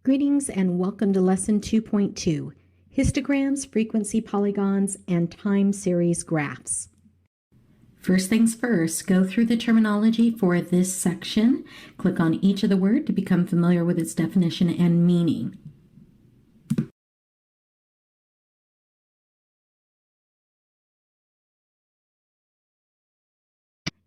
Greetings and welcome to Lesson 2.2, Histograms, Frequency Polygons, and Time Series Graphs. First things first, go through the terminology for this section. Click on each of the words to become familiar with its definition and meaning.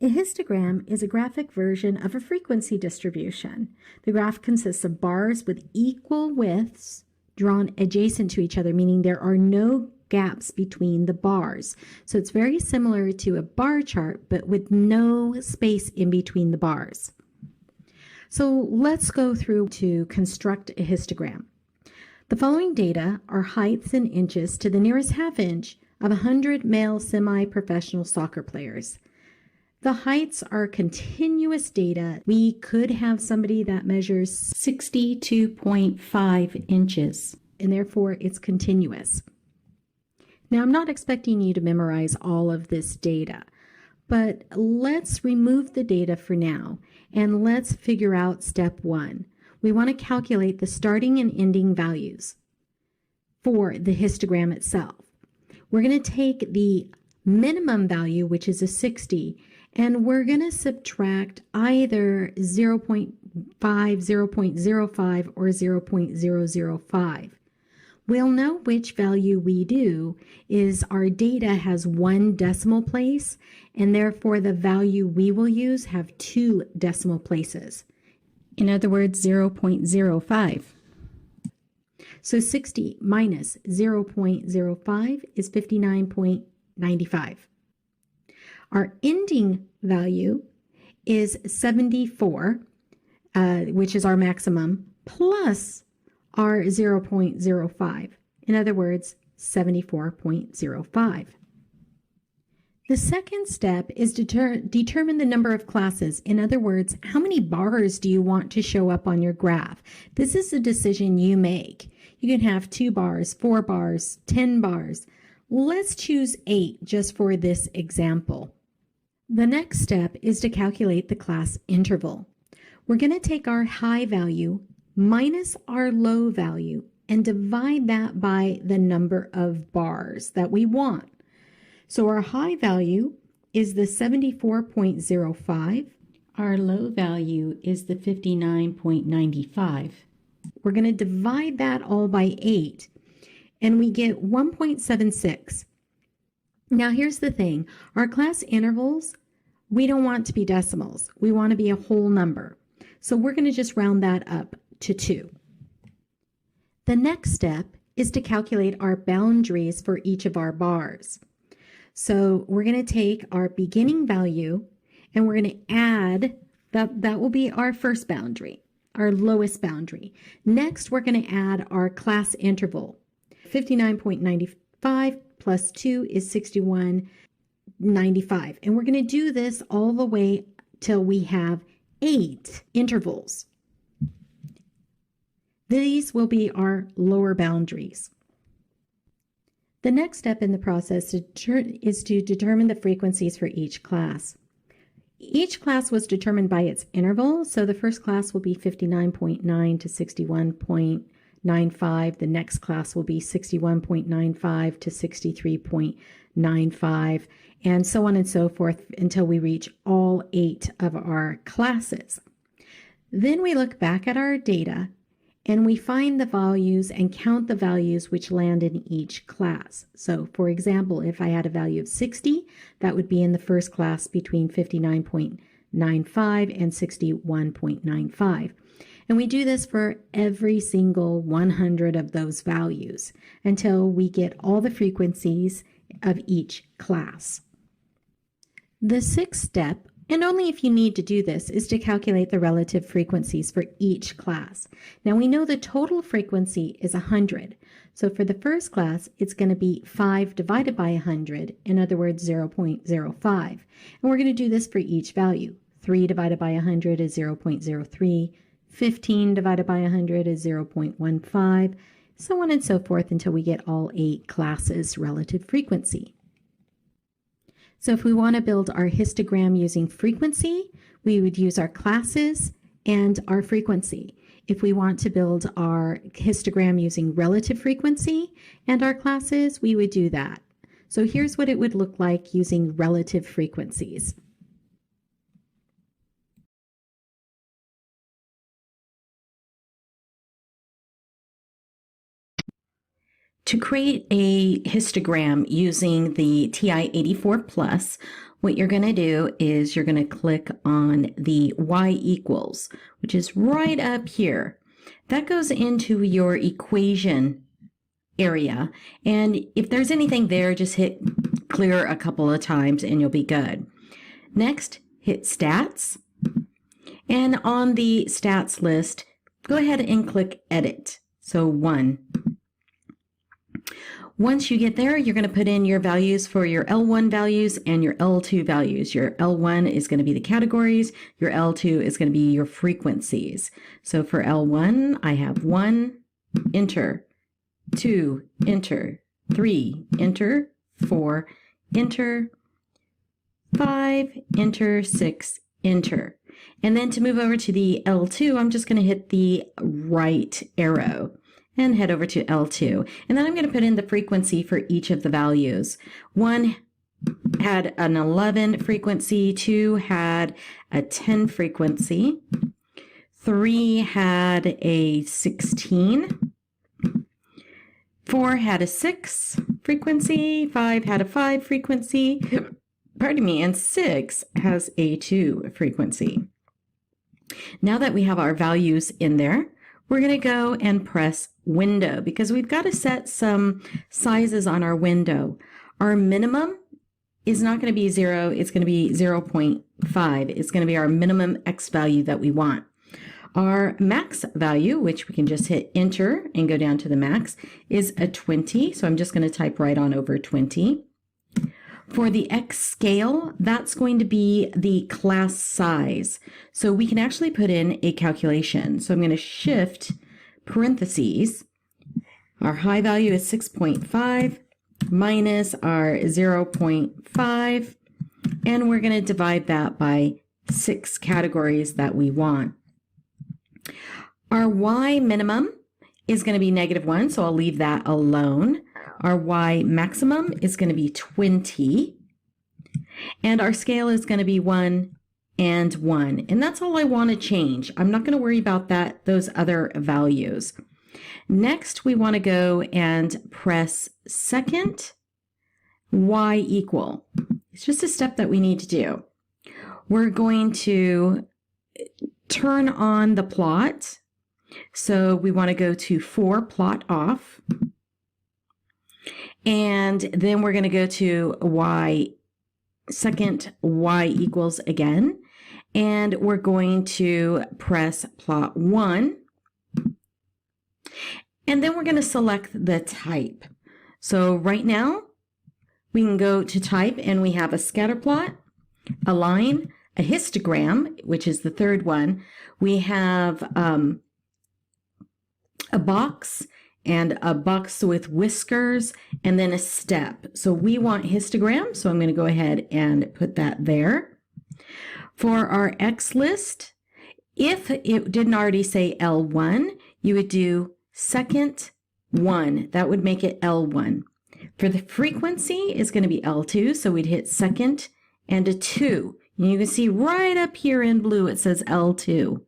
A histogram is a graphic version of a frequency distribution. The graph consists of bars with equal widths drawn adjacent to each other, meaning there are no gaps between the bars. So it's very similar to a bar chart, but with no space in between the bars. So let's go through to construct a histogram. The following data are heights in inches to the nearest half inch of 100 male semi-professional soccer players. The heights are continuous data. We could have somebody that measures 62.5 inches, and therefore it's continuous. Now, I'm not expecting you to memorize all of this data, but let's remove the data for now, and let's figure out step one. We want to calculate the starting and ending values for the histogram itself. We're going to take the minimum value, which is a 60, and we're going to subtract either 0.5, 0.05, or 0.005. We'll know which value we do is our data has one decimal place, and therefore the value we will use have two decimal places. In other words, 0.05. So 60 minus 0.05 is 59.95. Our ending value is 74, which is our maximum, plus our 0.05. In other words, 74.05. The second step is to determine the number of classes. In other words, how many bars do you want to show up on your graph? This is a decision you make. You can have 2 bars, 4 bars, 10 bars. Let's choose 8 just for this example. The next step is to calculate the class interval. We're going to take our high value minus our low value and divide that by the number of bars that we want. So our high value is the 74.05. Our low value is the 59.95. We're going to divide that all by 8, and we get 1.76. Now here's the thing. Our class intervals, we don't want to be decimals. We want to be a whole number. So we're going to just round that up to 2. The next step is to calculate our boundaries for each of our bars. So we're going to take our beginning value and we're going to add, that will be our first boundary, our lowest boundary. Next, we're going to add our class interval. 59.95 plus 2 is 61.95. And we're going to do this all the way till we have 8 intervals. These will be our lower boundaries. The next step in the process is to determine the frequencies for each class. Each class was determined by its interval, so the first class will be 59.9 to 61.95. The next class will be 61.95 to 63.95, and so on and so forth until we reach all 8 of our classes. Then we look back at our data and we find the values and count the values which land in each class. So for example, if I had a value of 60, that would be in the first class between 59.95 and 61.95. And we do this for every single 100 of those values until we get all the frequencies of each class. The sixth step, and only if you need to do this, is to calculate the relative frequencies for each class. Now we know the total frequency is 100. So for the first class, it's going to be 5 divided by 100, in other words, 0.05. And we're going to do this for each value. 3 divided by 100 is 0.03. 15 divided by 100 is 0.15, so on and so forth until we get all 8 classes relative frequency. So if we want to build our histogram using frequency, we would use our classes and our frequency. If we want to build our histogram using relative frequency and our classes, we would do that. So here's what it would look like using relative frequencies. To create a histogram using the TI-84 Plus, what you're going to do is you're going to click on the y equals, which is right up here. That goes into your equation area, and if there's anything there, just hit clear a couple of times and you'll be good. Next, hit stats, and on the stats list, go ahead and click edit. So 1. Once you get there, you're going to put in your values for your L1 values and your L2 values. Your L1 is going to be the categories. Your L2 is going to be your frequencies. So for L1, I have 1, enter, 2, enter, 3, enter, 4, enter, 5, enter, 6, enter. And then to move over to the L2, I'm just going to hit the right arrow and head over to L2. And then I'm going to put in the frequency for each of the values. 1 had an 11 frequency, 2 had a 10 frequency, 3 had a 16, 4 had a 6 frequency, 5 had a 5 frequency, pardon me, and 6 has a 2 frequency. Now that we have our values in there, we're going to go and press window because we've got to set some sizes on our window. Our minimum is not going to be 0, it's going to be 0.5. It's going to be our minimum X value that we want. Our max value, which we can just hit enter and go down to the max, is a 20. So I'm just going to type right on over 20. For the X scale, that's going to be the class size. So we can actually put in a calculation. So I'm going to shift parentheses. Our high value is 6.5 minus our 0.5, and we're going to divide that by 6 categories that we want. Our Y minimum is going to be -1, so I'll leave that alone. Our Y maximum is going to be 20, and our scale is going to be 1 and 1. And that's all I want to change. I'm not going to worry about those other values. Next, we want to go and press second Y equal. It's just a step that we need to do. We're going to turn on the plot. So we want to go to for plot off. And then we're going to go to second Y equals again. And we're going to press plot 1. And then we're going to select the type. So right now, we can go to type and we have a scatter plot, a line, a histogram, which is the third one. We have a box and a box with whiskers, and then a step. So we want histogram, so I'm going to go ahead and put that there. For our X list, if it didn't already say L1, you would do second 1. That would make it L1. For the frequency, it's going to be L2, so we'd hit second and a 2. And you can see right up here in blue, it says L2.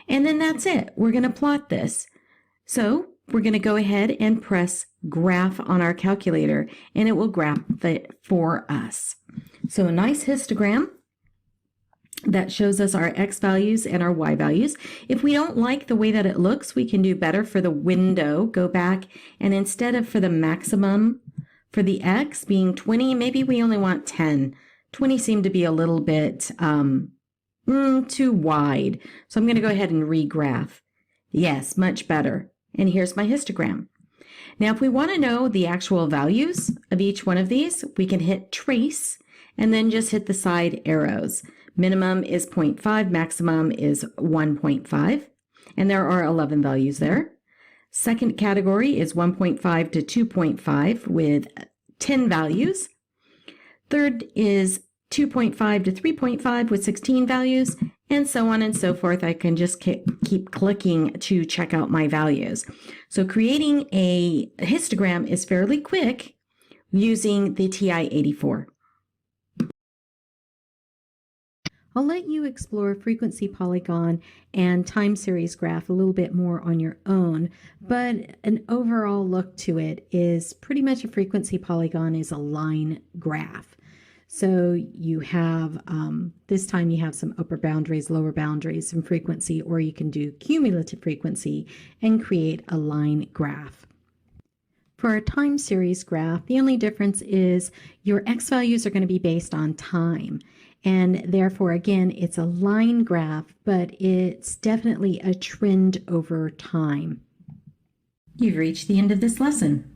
And then that's it. We're going to plot this. So we're going to go ahead and press graph on our calculator, and it will graph it for us. So a nice histogram that shows us our X values and our Y values. If we don't like the way that it looks, we can do better for the window. Go back, and instead of for the maximum for the X being 20, maybe we only want 10. 20 seemed to be a little bit too wide. So I'm going to go ahead and regraph. Yes, much better. And here's my histogram. Now, if we want to know the actual values of each one of these, we can hit trace and then just hit the side arrows. Minimum is 0.5, maximum is 1.5, and there are 11 values there. Second category is 1.5 to 2.5 with 10 values. Third is 2.5 to 3.5 with 16 values, and so on and so forth. I can just keep clicking to check out my values. So creating a histogram is fairly quick using the TI-84. I'll let you explore frequency polygon and time series graph a little bit more on your own, but an overall look to it is pretty much a frequency polygon is a line graph. So you have, this time you have some upper boundaries, lower boundaries, some frequency, or you can do cumulative frequency and create a line graph. For a time series graph, the only difference is your x values are going to be based on time. And therefore, again, it's a line graph, but it's definitely a trend over time. You've reached the end of this lesson.